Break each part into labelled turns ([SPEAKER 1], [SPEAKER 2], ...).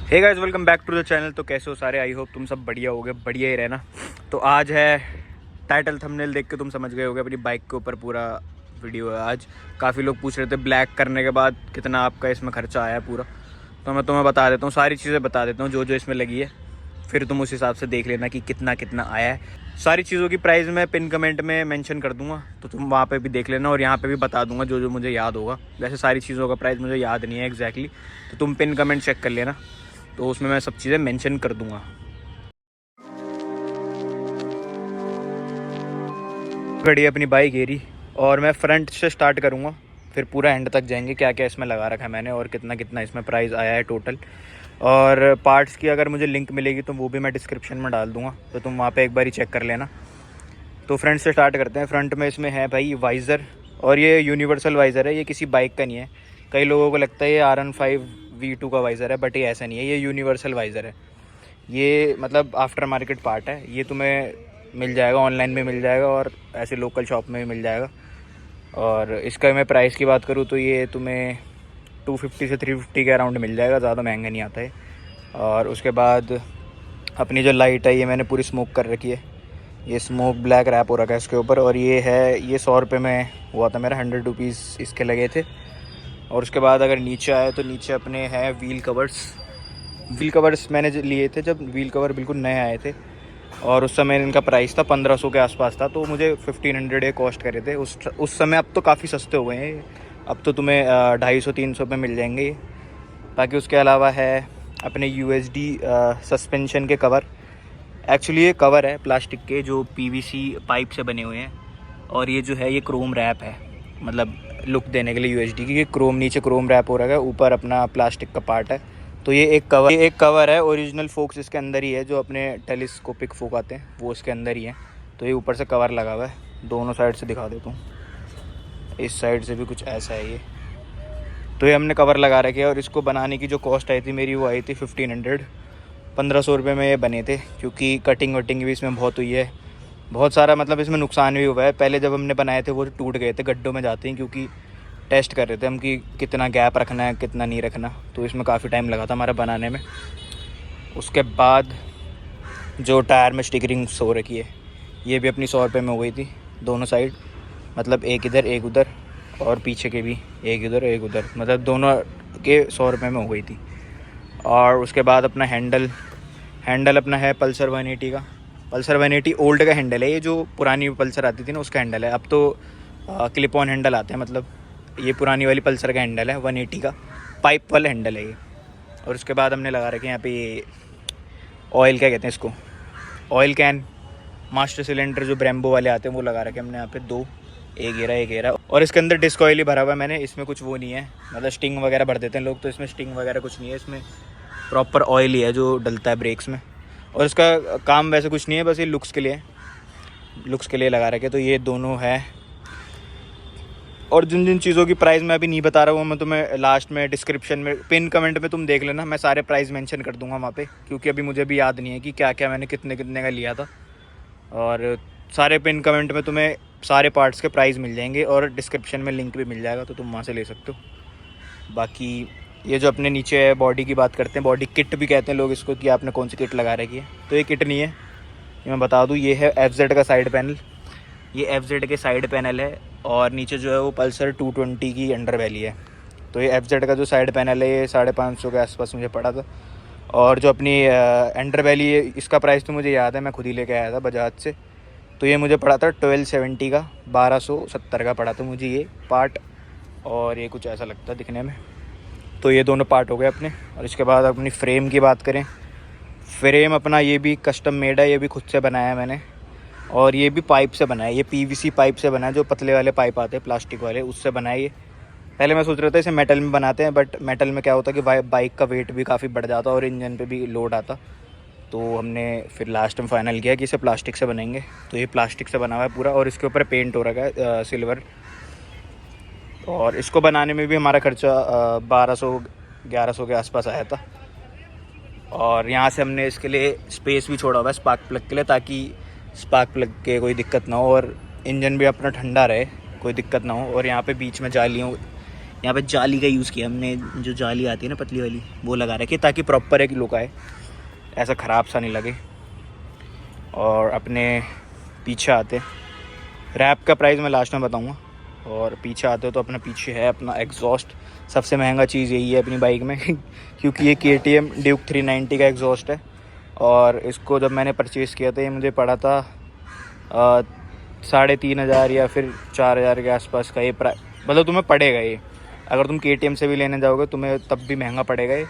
[SPEAKER 1] Hey guys, welcome back to the channel. तो कैसे हो सारे? आई होप तुम सब बढ़िया होगे, बढ़िया ही रहना। तो आज है, टाइटल थंबनेल देख के तुम समझ गए होगे, अपनी बाइक के ऊपर पूरा वीडियो है आज। काफ़ी लोग पूछ रहे थे ब्लैक करने के बाद कितना आपका इसमें खर्चा आया पूरा। तो मैं तुम्हें बता देता हूँ, सारी चीज़ें बता देता हूँ जो जो इसमें लगी है, फिर तुम उस हिसाब से देख लेना कि कितना कितना आया है। सारी चीज़ों की प्राइस मैं पिन कमेंट में मेंशन कर दूंगा, तो तुम वहाँ पे भी देख लेना और यहाँ पे भी बता दूंगा जो जो मुझे याद होगा। वैसे सारी चीज़ों का प्राइस मुझे याद नहीं है एग्जैक्टली, तो तुम पिन कमेंट चेक कर लेना, तो उसमें मैं सब चीज़ें मेंशन कर दूंगा। घड़ी अपनी बाइक एरी और मैं फ्रंट से स्टार्ट करूँगा, फिर पूरा एंड तक जाएंगे क्या क्या इसमें लगा रखा है मैंने और कितना कितना इसमें प्राइस आया है टोटल। और पार्ट्स की अगर मुझे लिंक मिलेगी तो वो भी मैं डिस्क्रिप्शन में डाल दूँगा, तो तुम वहाँ पे एक बार ही चेक कर लेना। तो फ्रंट से स्टार्ट करते हैं। फ्रंट में इसमें है भाई वाइज़र, और ये यूनिवर्सल वाइज़र है, ये किसी बाइक का नहीं है। कई लोगों को लगता है ये R15 V2 का वाइज़र है, बट ये ऐसा नहीं है, ये यूनिवर्सल वाइज़र है। ये मतलब आफ्टर मार्केट पार्ट है, ये तुम्हें मिल जाएगा, ऑनलाइन में मिल जाएगा और ऐसे लोकल शॉप में भी मिल जाएगा। और इसका मैं प्राइस की बात करूँ तो ये तुम्हें 250 से 350 के अराउंड मिल जाएगा, ज़्यादा महंगा नहीं आता है। और उसके बाद अपनी जो लाइट है ये मैंने पूरी स्मोक कर रखी है, ये स्मोक ब्लैक रैप हो रखा है इसके ऊपर। और ये है, ये 100 रुपये में हुआ था मेरा, 100 रुपीज़ इसके लगे थे। और उसके बाद अगर नीचे आए तो नीचे अपने हैं व्हील कवर्स। व्हील कवर्स मैंने लिए थे जब व्हील कवर बिल्कुल नए आए थे, और उस समय इनका प्राइस था 1500 के आसपास था, तो मुझे 1500 ये कॉस्ट करे थे उस समय। अब तो काफ़ी सस्ते हो गए हैं, अब तो तुम्हें 250-300 पे मिल जाएंगे। बाकी उसके अलावा है अपने USD सस्पेंशन के कवर। एक्चुअली ये कवर है प्लास्टिक के जो PVC पाइप से बने हुए हैं, और ये जो है ये क्रोम रैप है, मतलब लुक देने के लिए USD की। क्रोम, नीचे क्रोम रैप हो रहा है, ऊपर अपना प्लास्टिक का पार्ट है। तो ये एक कवर है, ओरिजिनल फोक्स इसके अंदर ही है, जो अपने टेलीस्कोपिक फोक आते हैं वो इसके अंदर ही है। तो ये ऊपर से कवर लगा हुआ है, दोनों साइड से दिखा देता हूँ। इस साइड से भी कुछ ऐसा है ये। तो ये हमने कवर लगा रखे है, और इसको बनाने की जो कॉस्ट आई थी मेरी वो आई थी 1500 रुपये में ये बने थे, क्योंकि कटिंग वटिंग भी इसमें बहुत हुई है, बहुत सारा मतलब इसमें नुकसान भी हुआ है। पहले जब हमने बनाए थे वो टूट गए थे, गड्ढों में जाते हैं, क्योंकि टेस्ट कर रहे थे हम कि कितना गैप रखना है कितना नहीं रखना, तो इसमें काफ़ी टाइम लगा था हमारा बनाने में। उसके बाद जो टायर में स्टिकरिंग हो रखी है ये भी अपनी 100 रुपये में हो गई थी, दोनों साइड, मतलब एक इधर एक उधर, और पीछे के भी एक इधर एक उधर, मतलब दोनों के 100 रुपये में हो गई थी। और उसके बाद अपना हैंडल अपना है पल्सर 180 का। पल्सर 180 ओल्ड का हैंडल है, ये जो पुरानी पल्सर आती थी ना उसका हैंडल है। अब तो क्लिप ऑन हैंडल आते हैं, मतलब ये पुरानी वाली पल्सर का हैंडल है 180 का, पाइप वाला हैंडल है ये। और उसके बाद हमने लगा रखे यहाँ पे ये ऑयल, क्या कहते हैं इसको, ऑयल कैन, मास्टर सिलेंडर जो ब्रेम्बो वाले आते हैं वो लगा रखे हमने यहाँ पे दो, एक घेरा। और इसके अंदर डिस्क ऑयल ही भरा हुआ है मैंने, इसमें कुछ वो नहीं है, मतलब स्टिंग वगैरह भर देते हैं लोग, तो इसमें स्टिंग वगैरह कुछ नहीं है, इसमें प्रॉपर ऑयल ही है जो डलता है ब्रेक्स में। और इसका काम वैसे कुछ नहीं है, बस ये लुक्स के लिए लगा रखे। तो ये दोनों है। और जिन जिन चीज़ों की प्राइस मैं अभी नहीं बता रहा हूँ, मैं तुम्हें लास्ट में डिस्क्रिप्शन में पिन कमेंट में तुम देख लेना, मैं सारे प्राइस मेंशन कर दूंगा वहाँ पे, क्योंकि अभी मुझे भी याद नहीं है कि क्या क्या मैंने कितने कितने का लिया था। और सारे पिन कमेंट में तुम्हें सारे पार्ट्स के प्राइस मिल जाएंगे, और डिस्क्रिप्शन में लिंक भी मिल जाएगा, तो तुम वहाँ से ले सकते हो। बाकी ये जो अपने नीचे है, बॉडी की बात करते हैं, बॉडी किट भी कहते हैं लोग इसको, कि आपने कौन सी किट लगा रखी है। तो ये किट नहीं है, ये मैं बता दूँ, ये है FZ का साइड पैनल, ये FZ के साइड पैनल है। और नीचे जो है वो पल्सर 220 की अंडर वैली है। तो ये FZ का जो साइड पैनल है ये 550 के आसपास मुझे पड़ा था। और जो अपनी अंडर वैली है, इसका प्राइस तो मुझे याद है, मैं खुद ही लेके आया था बजाज से। तो ये मुझे पड़ा था 1270 का, 1270 का पड़ा था मुझे ये पार्ट। और ये कुछ ऐसा लगता है दिखने में। तो ये दोनों पार्ट हो गए अपने। और इसके बाद अपनी फ्रेम की बात करें, फ्रेम अपना ये भी कस्टम मेड है, ये भी खुद से बनाया है मैंने। और ये भी पाइप से बना है, ये PVC पाइप से बना है, जो पतले वाले पाइप आते हैं प्लास्टिक वाले, उससे बना है ये। पहले मैं सोच रहा था इसे मेटल में बनाते हैं, बट मेटल में क्या होता है कि बाइक का वेट भी काफ़ी बढ़ जाता और इंजन पे भी लोड आता। तो हमने फिर लास्ट में फाइनल किया कि इसे प्लास्टिक से बनाएंगे। तो ये प्लास्टिक से बना हुआ है पूरा, और इसके ऊपर पेंट हो रखा है सिल्वर। और इसको बनाने में भी हमारा खर्चा 1200-1100 के आसपास आया था। और यहाँ से हमने इसके लिए स्पेस भी छोड़ा हुआ है स्पार्क प्लग के लिए, ताकि स्पार्क प्लग के कोई दिक्कत ना हो और इंजन भी अपना ठंडा रहे, कोई दिक्कत ना हो। और यहाँ पे बीच में जालियों, यहाँ पे जाली का यूज़ किया हमने, जो जाली आती है ना पतली वाली, वो लगा रखी है ताकि प्रॉपर एक लुक आए, ऐसा ख़राब सा नहीं लगे। और अपने पीछे आते, रैप का प्राइस मैं लास्ट में बताऊँगा। और पीछे आते हो तो अपना पीछे है अपना एग्जॉस्ट। सबसे महंगा चीज़ यही है अपनी बाइक में क्योंकि ये KTM ड्यूक 390 का एग्जॉस्ट है। और इसको जब मैंने परचेज़ किया था ये मुझे पड़ा था 3,500 या फिर 4,000 के आसपास का ये मतलब तुम्हें पड़ेगा ये। अगर तुम KTM से भी लेने जाओगे तुम्हें तब भी महंगा पड़ेगा ये।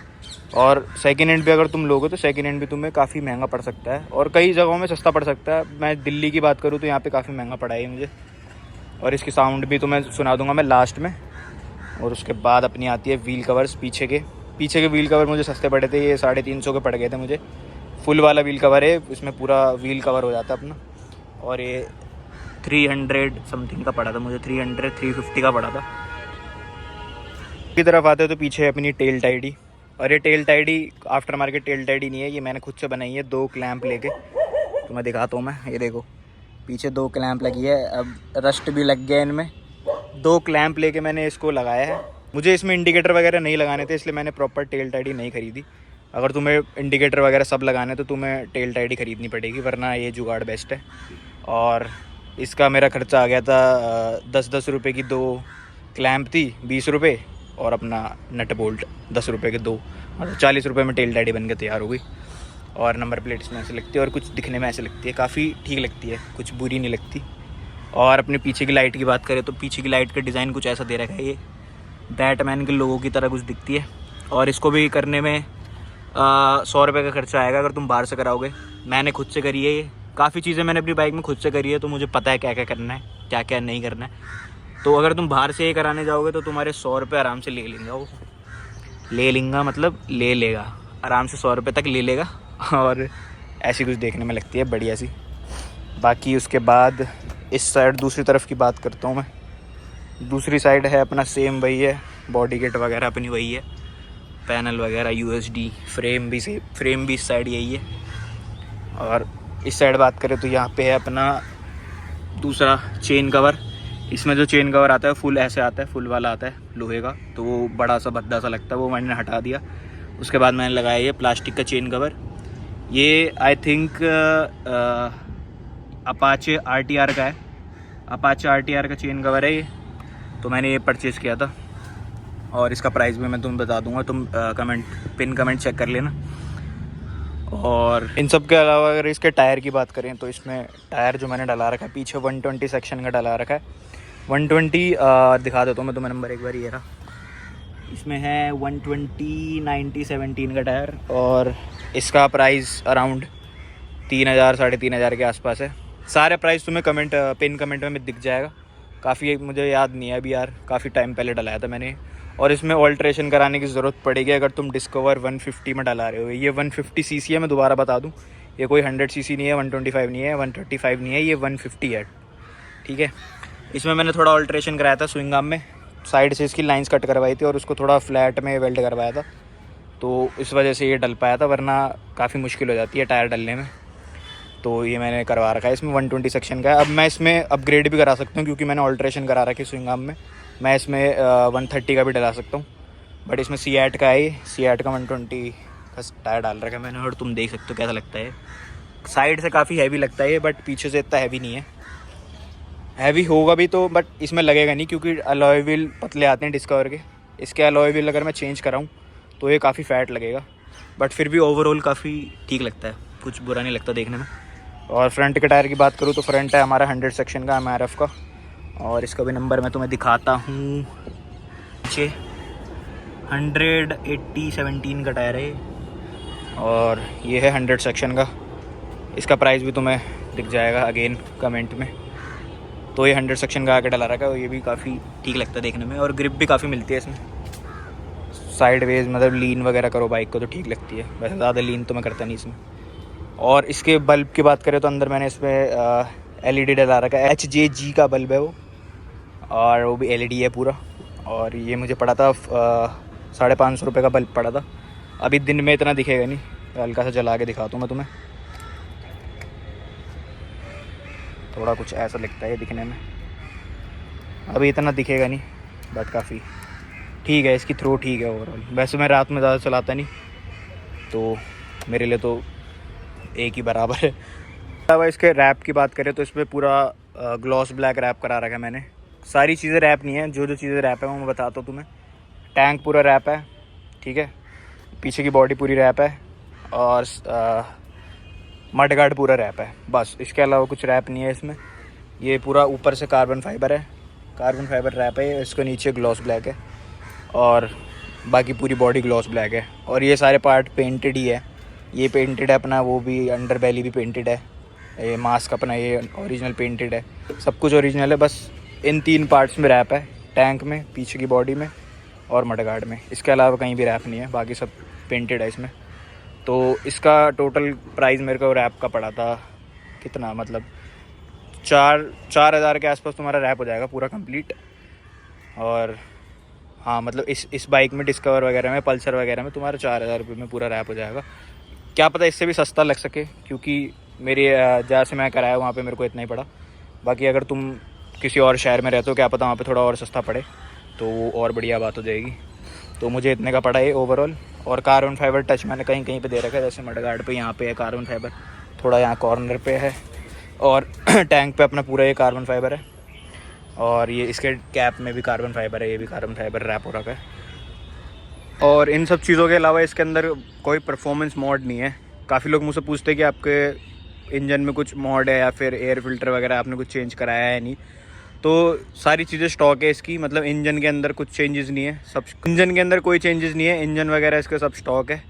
[SPEAKER 1] और सेकेंड हैंड भी अगर तुम लोगे तो सेकेंड हैंड भी तुम्हें काफ़ी महंगा पड़ सकता है, और कई जगहों में सस्ता पड़ सकता है। मैं दिल्ली की बात करूँ तो यहाँ पे काफ़ी महंगा पड़ा है मुझे। और इसकी साउंड भी तुम्हें सुना दूंगा मैं लास्ट में। और उसके बाद अपनी आती है व्हील कवर्स। पीछे के व्हील कवर मुझे सस्ते पड़े थे, ये 350 के पड़ गए थे मुझे। फुल वाला व्हील कवर है, इसमें पूरा व्हील कवर हो जाता है अपना। और ये 300 समथिंग का पड़ा था मुझे, 350 का पड़ा था। की तरफ आते तो पीछे अपनी टेल टाइडी। और ये tail tidy after market tail tidy नहीं है, ये मैंने खुद से बनाई है 2 क्लैंप लेके। तो मैं दिखाता हूँ मैं, ये देखो पीछे 2 क्लैंप लगी है। अब रस्ट भी लग गया इनमें। 2 क्लैंप लेके मैंने इसको लगाया है। मुझे इसमें इंडिकेटर वगैरह नहीं लगाने थे, इसलिए मैंने प्रॉपर टेल टाइडी नहीं खरीदी। अगर तुम्हें इंडिकेटर वगैरह सब लगाने तो तुम्हें टेल टाइडी खरीदनी पड़ेगी, वरना ये जुगाड़ बेस्ट है। और इसका मेरा खर्चा आ गया था 10-10 रुपये की 2 क्लैंप थी, 20 रुपये। और अपना नट बोल्ट 10 रुपये के 2, मतलब 40 रुपये में टेल टाइडी बन के तैयार हो गई। और नंबर प्लेट इसमें ऐसे लगती है और कुछ दिखने में ऐसे लगती है, काफ़ी ठीक लगती है, कुछ बुरी नहीं लगती। और अपने पीछे की लाइट की बात करें तो पीछे की लाइट का डिज़ाइन कुछ ऐसा दे रखा है, ये बैटमैन के लोगों की तरह कुछ दिखती है। और इसको भी करने में 100 रुपये का खर्चा आएगा अगर तुम बाहर से कराओगे। मैंने खुद से करी है ये, काफ़ी चीज़ें मैंने अपनी बाइक में खुद से करी है, तो मुझे पता है क्या क्या करना है, क्या क्या नहीं करना है। तो अगर तुम बाहर से ये कराने जाओगे तो तुम्हारे 100 रुपये आराम से ले लेंगे वो। ले लेंगा मतलब ले लेगा, आराम से 100 रुपये तक ले लेगा। और ऐसी कुछ देखने में लगती है बढ़िया सी। बाकी उसके बाद इस साइड दूसरी तरफ की बात करता हूँ मैं। दूसरी साइड है अपना सेम वही है, बॉडी किट वगैरह अपनी वही है, पैनल वगैरह USD, फ्रेम भी इस साइड यही है। और इस साइड बात करें तो यहाँ पे है अपना दूसरा चेन कवर। इसमें जो चेन कवर आता है फुल ऐसे आता है, फुल वाला आता है लोहे का, तो वो बड़ा सा भद्दा सा लगता है, वो मैंने हटा दिया। उसके बाद मैंने लगाया ये प्लास्टिक का चेन कवर। ये आई थिंक अपाचे RTR का है, अपाचे RTR का चेन कवर है ये। तो मैंने ये परचेज़ किया था और इसका प्राइस भी मैं तुम्हें बता दूंगा, तुम पिन कमेंट चेक कर लेना। और इन सब के अलावा अगर इसके टायर की बात करें तो इसमें टायर जो मैंने डला रखा है पीछे 120 सेक्शन का डला रखा है। 120 दिखा देता हूँ मैं तुम्हें नंबर एक बार, ये रहा। इसमें है 120 90 17 का टायर। और इसका प्राइस अराउंड 3,000 3,500 के आसपास है। सारे प्राइस तुम्हें पिन कमेंट में दिख जाएगा। काफ़ी मुझे याद नहीं है अभी यार, काफ़ी टाइम पहले डलाया था मैंने। और इसमें ऑल्ट्रेशन कराने की ज़रूरत पड़ेगी अगर तुम डिस्कवर 150 में डला रहे हो। ये 150 सीसी है, मैं दोबारा बता दूं, ये कोई 100 सीसी नहीं है, 125 नहीं है, 135 नहीं है, ये 150 है, ठीक है। इसमें मैंने थोड़ा ऑल्ट्रेशन कराया था स्विंग आर्म में, साइड से इसकी लाइंस कट करवाई थी और उसको थोड़ा फ्लैट में वेल्ड करवाया था, तो इस वजह से ये डल पाया था, वरना काफ़ी मुश्किल हो जाती है टायर डलने में। तो ये मैंने करवा रखा है, इसमें 120 सेक्शन का है। अब मैं इसमें अपग्रेड भी करा सकता हूँ क्योंकि मैंने ऑल्ट्रेशन करा रखी है स्विंग आर्म में। मैं इसमें 130 का भी डला सकता हूँ, बट इसमें सीएट का है, सीएट का 120 का टायर डाल रखा है मैंने। और तुम देख सकते हो कैसा लगता है, साइड से काफ़ी हैवी लगता है ये, बट पीछे से इतना हैवी नहीं है। हैवी होगा भी तो बट इसमें लगेगा नहीं क्योंकि अलॉय व्हील पतले आते हैं डिस्कवर के। इसके अलॉय व्हील अगर मैं चेंज कराऊँ तो ये काफ़ी फैट लगेगा, बट फिर भी ओवरऑल काफ़ी ठीक लगता है, कुछ बुरा नहीं लगता देखने में। और फ्रंट के टायर की बात करूँ तो फ्रंट है हमारा 100 सेक्शन का MRF का, और इसका भी नंबर मैं तुम्हें दिखाता हूँ। पीछे 180-17 का टायर है और ये है 100 सेक्शन का। इसका प्राइस भी तुम्हें दिख जाएगा अगेन कमेंट में। तो ये 100 सेक्शन का आके डला रखा है और ये भी काफ़ी ठीक लगता है देखने में, और ग्रिप भी काफ़ी मिलती है इसमें। साइड वेज मतलब लीन वगैरह करो बाइक को तो ठीक लगती है, वैसे ज़्यादा लीन तो मैं करता नहीं इसमें। और इसके बल्ब की बात करें तो अंदर मैंने इसमें LED डला रखा है, HJG का बल्ब है वो, और वो भी LED है पूरा। और ये मुझे पड़ा था 550 रुपये का बल्ब पड़ा था। अभी दिन में इतना दिखेगा नहीं, हल्का सा जला के दिखाता हूँ मैं तुम्हें। थोड़ा कुछ ऐसा लगता है दिखने में, अभी इतना दिखेगा नहीं, बट काफ़ी ठीक है, इसकी थ्रो ठीक है ओवरऑल। वैसे मैं रात में ज़्यादा चलाता नहीं, तो मेरे लिए तो एक ही बराबर है। अलावा इसके रैप की बात करें तो इसमें पूरा ग्लॉस ब्लैक रैप करा रखा है मैंने। सारी चीज़ें रैप नहीं है, जो जो चीज़ें रैप है वो मैं बताता हूँ तुम्हें। टैंक पूरा रैप है, ठीक है, पीछे की बॉडी पूरी रैप है, और मड गार्ड पूरा रैप है। बस इसके अलावा कुछ रैप नहीं है इसमें। ये पूरा ऊपर से कार्बन फाइबर है, कार्बन फाइबर रैप है। इसके नीचे ग्लॉस ब्लैक है और बाकी पूरी बॉडी ग्लॉस ब्लैक है। और ये सारे पार्ट पेंटेड ही है। ये पेंटेड है अपना, वो भी अंडर बेली भी पेंटेड है, ये मास्क अपना ये ओरिजिनल पेंटेड है, सब कुछ ओरिजिनल है। बस इन 3 पार्ट्स में रैप है, टैंक में, पीछे की बॉडी में और मडगार्ड में। इसके अलावा कहीं भी रैप नहीं है, बाकी सब पेंटेड है इसमें। तो इसका टोटल प्राइस मेरे को रैप का पड़ा था कितना, मतलब 4,000 के आसपास तुम्हारा रैप हो जाएगा पूरा कंप्लीट। और हाँ, मतलब इस बाइक में, डिस्कवर वगैरह में, पल्सर वगैरह में तुम्हारा 4,000 रुपये में पूरा रैप हो जाएगा। क्या पता इससे भी सस्ता लग सके, क्योंकि मेरी जहाँ से मैं कराया वहाँ पे मेरे को इतना ही पड़ा। बाकी अगर तुम किसी और शहर में रहते हो, क्या पता वहाँ पे थोड़ा और सस्ता पड़े, तो वो और बढ़िया बात हो जाएगी। तो मुझे इतने का पड़ा है ओवरऑल। और कार्बन फाइबर टच मैंने कहीं कहीं पे दे रखा है, जैसे मडगार्ड पे यहाँ पे है कार्बन फाइबर, थोड़ा यहाँ कॉर्नर पे है, और टैंक पे अपना पूरा ये कार्बन फाइबर है। और ये इसके कैप में भी कार्बन फाइबर है, ये भी कार्बन फाइबर रैप हो रखा है। और इन सब चीज़ों के अलावा इसके अंदर कोई परफॉर्मेंस मॉड नहीं है। काफ़ी लोग मुझसे पूछते हैं कि आपके इंजन में कुछ मॉड है या फिर एयर फिल्टर वगैरह आपने कुछ चेंज कराया है नहीं। तो सारी चीज़ें स्टॉक है इसकी, मतलब इंजन के अंदर कुछ चेंजेस नहीं है, सब इंजन के अंदर कोई चेंजेस नहीं है, इंजन वगैरह इसका सब स्टॉक है।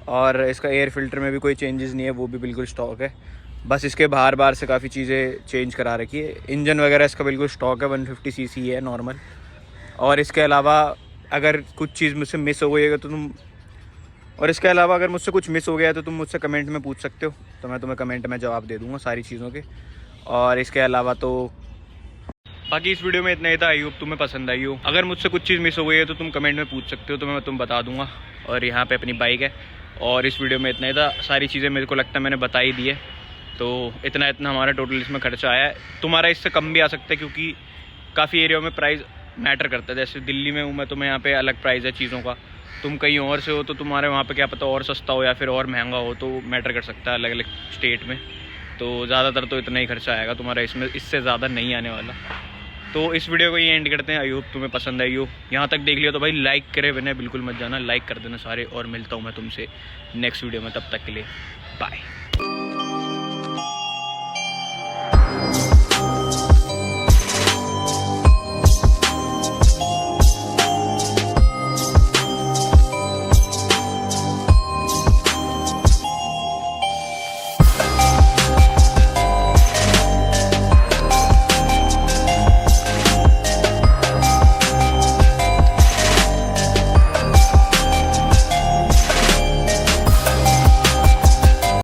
[SPEAKER 1] और इसका एयर फिल्टर में भी कोई चेंजेस नहीं है, वो भी बिल्कुल स्टॉक है। बस इसके बाहर से काफ़ी चीज़ें चेंज करा रखी है। इंजन वगैरह इसका बिल्कुल स्टॉक है, 150 सीसी है नॉर्मल। और इसके अलावा अगर कुछ चीज़ मुझसे मिस हो गई है तो इसके अलावा अगर मुझसे कुछ मिस हो गया है तो तुम मुझसे कमेंट में पूछ सकते हो, तो मैं तुम्हें कमेंट में जवाब दे दूँगा सारी चीज़ों के। और इसके अलावा तो बाकी इस वीडियो में इतना ही था। आई होप तुम्हें पसंद आई हो। अगर मुझसे कुछ चीज़ मिस हो गई है तो तुम कमेंट में पूछ सकते हो, तो मैं तुम बता दूँगा। और यहाँ पर अपनी बाइक है। और इस वीडियो में इतना ही था, सारी चीज़ें मेरे को लगता है मैंने बता ही दी है। तो इतना हमारा टोटल इसमें खर्चा आया है। तुम्हारा इससे कम भी आ सकता है, क्योंकि काफ़ी एरिया में प्राइस मैटर करता है। जैसे दिल्ली में हूँ मैं, तो मैं यहाँ पे अलग प्राइस है चीज़ों का। तुम कहीं और से हो तो तुम्हारे वहाँ पे क्या पता और सस्ता हो या फिर और महंगा हो, तो मैटर कर सकता है अलग अलग स्टेट में। तो ज़्यादातर तो इतना ही खर्चा आएगा तुम्हारा इसमें, इससे ज़्यादा नहीं आने वाला। तो इस वीडियो को ये एंड करते हैं। आई होप तुम्हें पसंद आई हो। यहाँ तक देख लिया तो भाई लाइक करे बिना बिल्कुल मत जाना, लाइक कर देना सारे। और मिलता हूँ मैं तुमसे नेक्स्ट वीडियो में, तब तक के लिए बाय।